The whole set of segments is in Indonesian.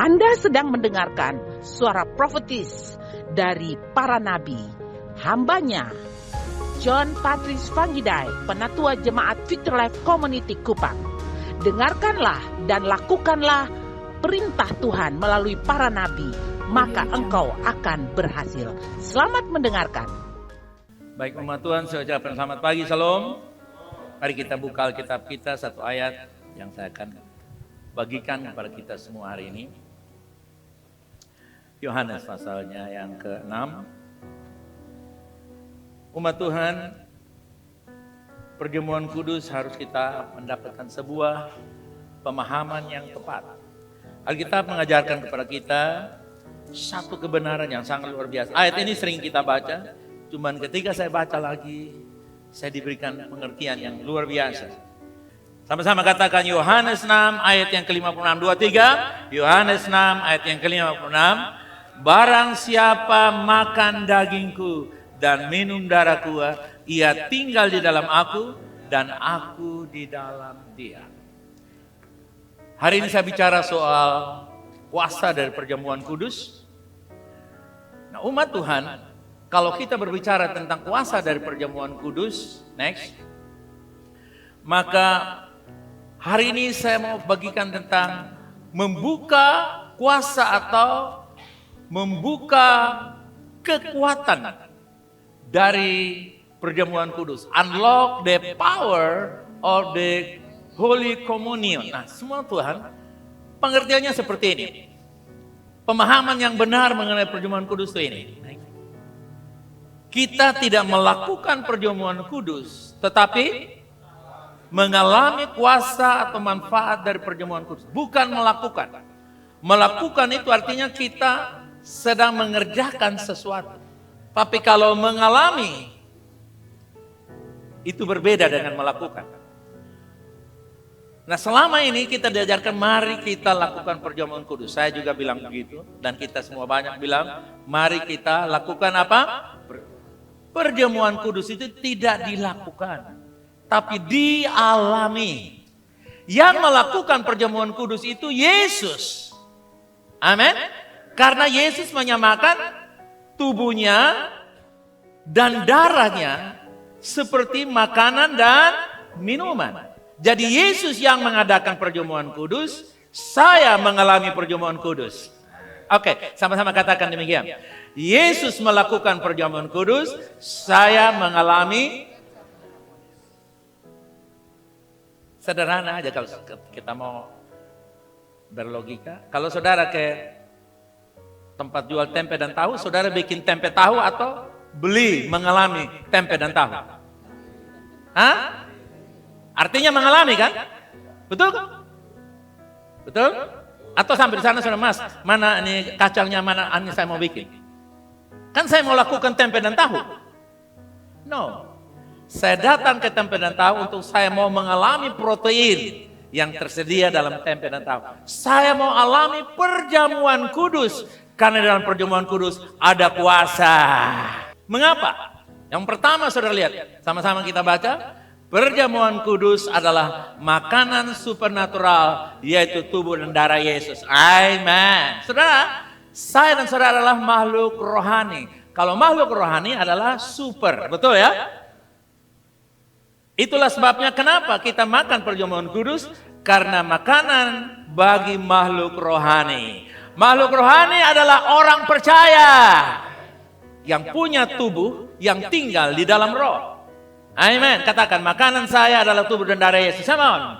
Anda sedang mendengarkan suara profetis dari para nabi, hambanya John Patrice Vanggidai, Penatua Jemaat Future Life Community Kupang. Dengarkanlah dan lakukanlah perintah Tuhan melalui para nabi, maka engkau akan berhasil. Selamat mendengarkan. Baik umat Tuhan, saya ucapkan selamat pagi, shalom. Mari kita buka Alkitab kita, satu ayat yang saya akan bagikan kepada kita semua hari ini. Yohanes pasalnya yang ke-6. Umat Tuhan, perjamuan kudus harus kita mendapatkan sebuah pemahaman yang tepat. Alkitab mengajarkan kepada kita satu kebenaran yang sangat luar biasa. Ayat ini sering kita baca, cuman ketika saya baca lagi, saya diberikan pengertian yang luar biasa. Sama-sama katakan Yohanes 6 ayat yang ke-56, 2, 3. Yohanes 6 ayat yang ke-56. Barang siapa makan dagingku dan minum darahku, ia tinggal di dalam aku dan aku di dalam dia. Hari ini saya bicara soal kuasa dari perjamuan kudus. Nah, umat Tuhan, kalau kita berbicara tentang kuasa dari perjamuan kudus, next, maka hari ini saya mau bagikan tentang membuka kuasa atau membuka kekuatan dari perjamuan kudus. Unlock the power of the Holy Communion. Nah, semua Tuhan, pengertiannya seperti ini. Pemahaman yang benar mengenai perjamuan kudus itu ini. Kita tidak melakukan perjamuan kudus, tetapi mengalami kuasa atau manfaat dari perjamuan kudus. Bukan melakukan. Melakukan itu artinya kita sedang mengerjakan sesuatu. Tapi kalau mengalami, itu berbeda dengan melakukan. Nah, selama ini kita diajarkan mari kita lakukan perjamuan kudus. Saya juga bilang begitu. Dan kita semua banyak bilang, mari kita lakukan apa? Perjamuan kudus itu tidak dilakukan, tapi dialami. Yang melakukan perjamuan kudus itu Yesus. Amin. Karena Yesus menyamakan tubuhnya dan darahnya seperti makanan dan minuman. Jadi Yesus yang mengadakan perjamuan kudus, saya mengalami perjamuan kudus. Oke, sama-sama katakan demikian. Yesus melakukan perjamuan kudus, saya mengalami. Sederhana aja kalau kita mau berlogika. Kalau saudara ke tempat jual tempe dan tahu, saudara bikin tempe tahu atau beli mengalami tempe dan tahu? Hah? Artinya mengalami kan? Betul? Betul? Atau sampai di sana saudara, Mas, mana ini kacangnya, mana ini saya mau bikin? Kan saya mau lakukan tempe dan tahu. No. Saya datang ke tempe dan tahu untuk saya mau mengalami protein yang tersedia dalam tempe dan tahu. Saya mau alami perjamuan kudus. Karena dalam perjamuan kudus ada kuasa. Mengapa? Yang pertama saudara lihat, sama-sama kita baca. Perjamuan kudus adalah makanan supernatural, yaitu tubuh dan darah Yesus. Amen. Saudara, saya dan saudara adalah makhluk rohani. Kalau makhluk rohani adalah super, betul ya? Itulah sebabnya kenapa kita makan perjamuan kudus, karena makanan bagi makhluk rohani. Makhluk rohani adalah orang percaya yang punya tubuh yang tinggal di dalam roh. Amin. Katakan, makanan saya adalah tubuh dan darah Yesus. Amin.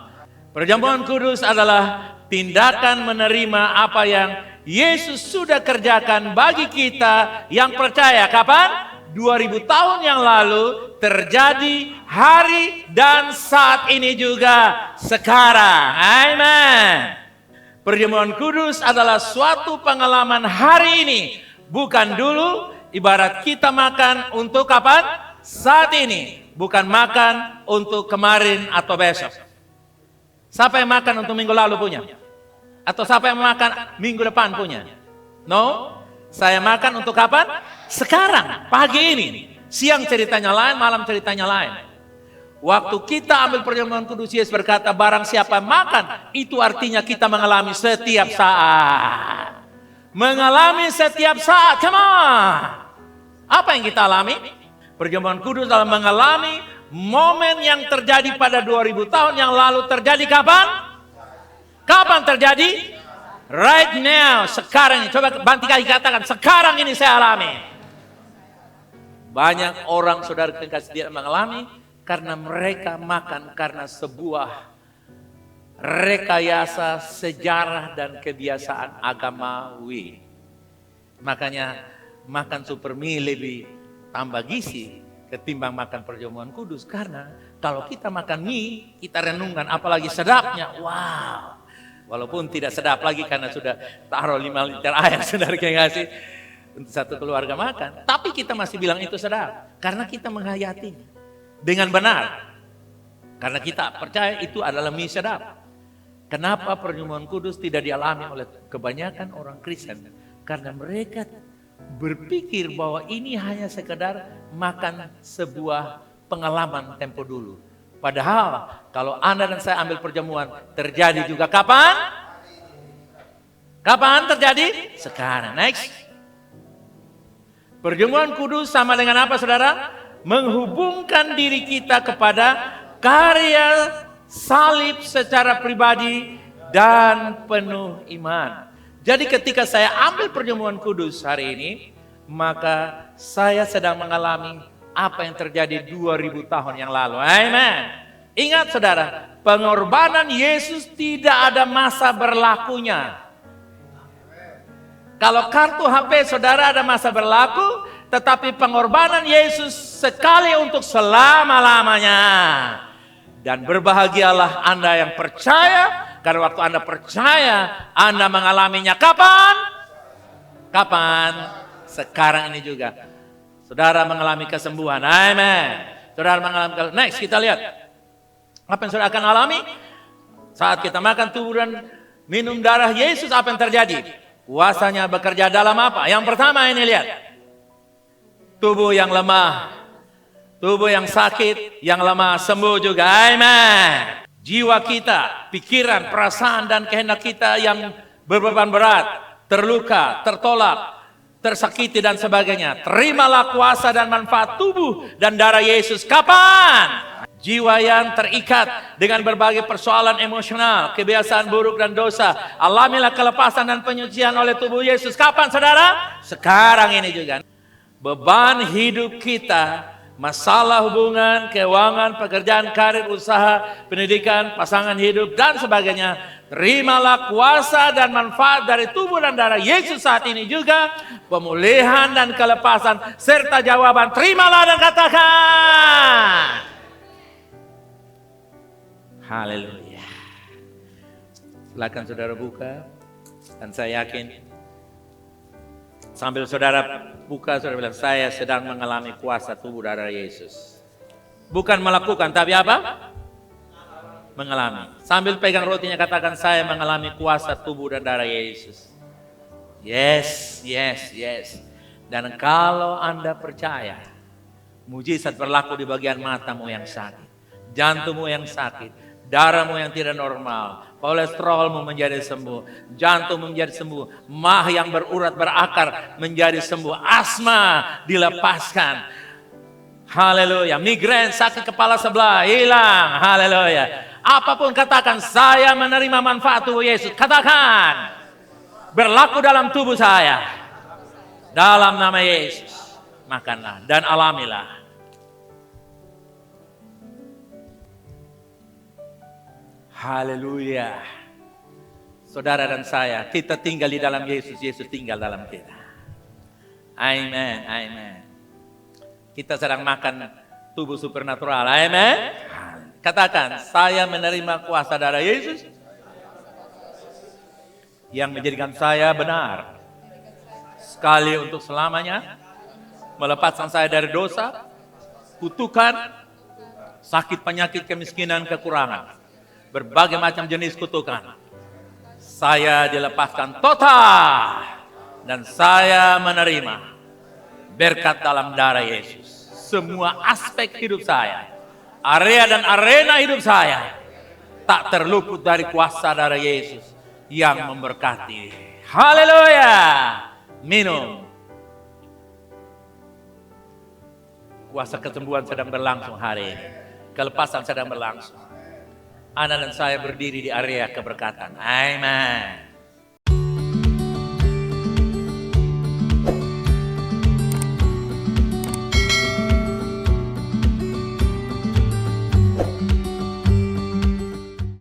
Perjamuan kudus adalah tindakan menerima apa yang Yesus sudah kerjakan bagi kita yang percaya. Kapan? 2000 tahun yang lalu terjadi hari dan saat ini juga sekarang. Amin. Perjamuan kudus adalah suatu pengalaman hari ini. Bukan dulu, ibarat kita makan untuk kapan? Saat ini. Bukan makan untuk kemarin atau besok. Siapa yang makan untuk minggu lalu punya? Atau siapa yang makan minggu depan punya? No, saya makan untuk kapan? Sekarang, pagi ini. Siang ceritanya lain, malam ceritanya lain. Waktu kita ambil perjamuan kudus, Yesus berkata, barang siapa makan, itu artinya kita mengalami setiap saat. mengalami setiap saat. Come on. Apa yang kita alami? Perjamuan kudus dalam mengalami momen yang terjadi pada 2000 tahun yang lalu terjadi kapan? Kapan terjadi? Right now, sekarang. Coba banting kaki katakan, sekarang ini saya alami. Banyak orang saudara kekasih tidak mengalami karena mereka makan karena sebuah rekayasa sejarah dan kebiasaan agamawi. Makanya makan super mie lebih tambah gizi ketimbang makan perjamuan kudus. Karena kalau kita makan mie, kita renungkan apalagi sedapnya. Wow. Walaupun tidak sedap lagi karena sudah taruh 5 liter air saudara kekasih untuk satu keluarga makan. Tapi kita masih bilang itu sedap. Karena kita menghayatinya dengan benar. Karena kita percaya itu adalah mie sedap. Kenapa perjamuan kudus tidak dialami oleh kebanyakan orang Kristen? Karena mereka berpikir bahwa ini hanya sekedar makan sebuah pengalaman tempo dulu. Padahal kalau Anda dan saya ambil perjamuan, terjadi juga kapan? Kapan terjadi? Sekarang. Next. Perjamuan kudus sama dengan apa saudara? Menghubungkan diri kita kepada karya salib secara pribadi dan penuh iman. Jadi ketika saya ambil perjamuan kudus hari ini, maka saya sedang mengalami apa yang terjadi 2000 tahun yang lalu. Amen. Ingat saudara, pengorbanan Yesus tidak ada masa berlakunya. Kalau kartu HP saudara ada masa berlaku, tetapi pengorbanan Yesus sekali untuk selama-lamanya. Dan berbahagialah Anda yang percaya, karena waktu Anda percaya, Anda mengalaminya kapan? Kapan? Sekarang ini juga. Saudara mengalami kesembuhan. Amen. Saudara mengalami kesembuhan. Next, kita lihat. Apa yang saudara akan alami? Saat kita makan tubuh dan minum darah Yesus, apa yang terjadi? Kuasanya bekerja dalam apa? Yang pertama ini lihat. Tubuh yang lemah. Tubuh yang sakit, yang lemah sembuh juga. Amen. Jiwa kita, pikiran, perasaan dan kehendak kita yang berbeban berat, terluka, tertolak, tersakiti dan sebagainya. Terimalah kuasa dan manfaat tubuh dan darah Yesus. Kapan? Jiwa yang terikat dengan berbagai persoalan emosional, kebiasaan buruk dan dosa. Alamilah kelepasan dan penyucian oleh tubuh Yesus. Kapan saudara? Sekarang ini juga. Beban hidup kita, masalah hubungan, keuangan, pekerjaan, karir, usaha, pendidikan, pasangan hidup, dan sebagainya. Terimalah kuasa dan manfaat dari tubuh dan darah Yesus saat ini juga. Pemulihan dan kelepasan, serta jawaban. Terimalah dan katakan. Haleluya. Silakan saudara buka. Dan saya yakin sambil saudara buka, saudara bilang, saya sedang mengalami kuasa tubuh darah Yesus. Bukan melakukan, tapi apa? Mengalami. Sambil pegang rotinya katakan, saya mengalami kuasa tubuh dan darah Yesus. Yes, yes, yes. Dan kalau Anda percaya, mujizat berlaku di bagian matamu yang sakit, jantungmu yang sakit, darahmu yang tidak normal, kolesterolmu menjadi sembuh, jantung menjadi sembuh, mah yang berurat berakar menjadi sembuh, asma dilepaskan. Haleluya. Migrain, sakit kepala sebelah hilang. Haleluya. Apapun katakan, saya menerima manfaat tubuh Yesus. Katakan, berlaku dalam tubuh saya. Dalam nama Yesus. Makanlah dan alamilah. Haleluya. Saudara dan saya, kita tinggal di dalam Yesus, Yesus tinggal dalam kita. Amen, amen. Kita sedang makan tubuh supernatural, amen. Katakan, saya menerima kuasa darah Yesus yang menjadikan saya benar sekali untuk selamanya, melepaskan saya dari dosa, kutukan, sakit, penyakit, kemiskinan, kekurangan. Berbagai macam jenis kutukan. Saya dilepaskan total. Dan saya menerima berkat dalam darah Yesus. Semua aspek hidup saya, area dan arena hidup saya, tak terluput dari kuasa darah Yesus yang memberkati. Haleluya. Minum. Kuasa kesembuhan sedang berlangsung hari ini. Kelepasan sedang berlangsung. Ana dan saya berdiri di area keberkatan. Amen.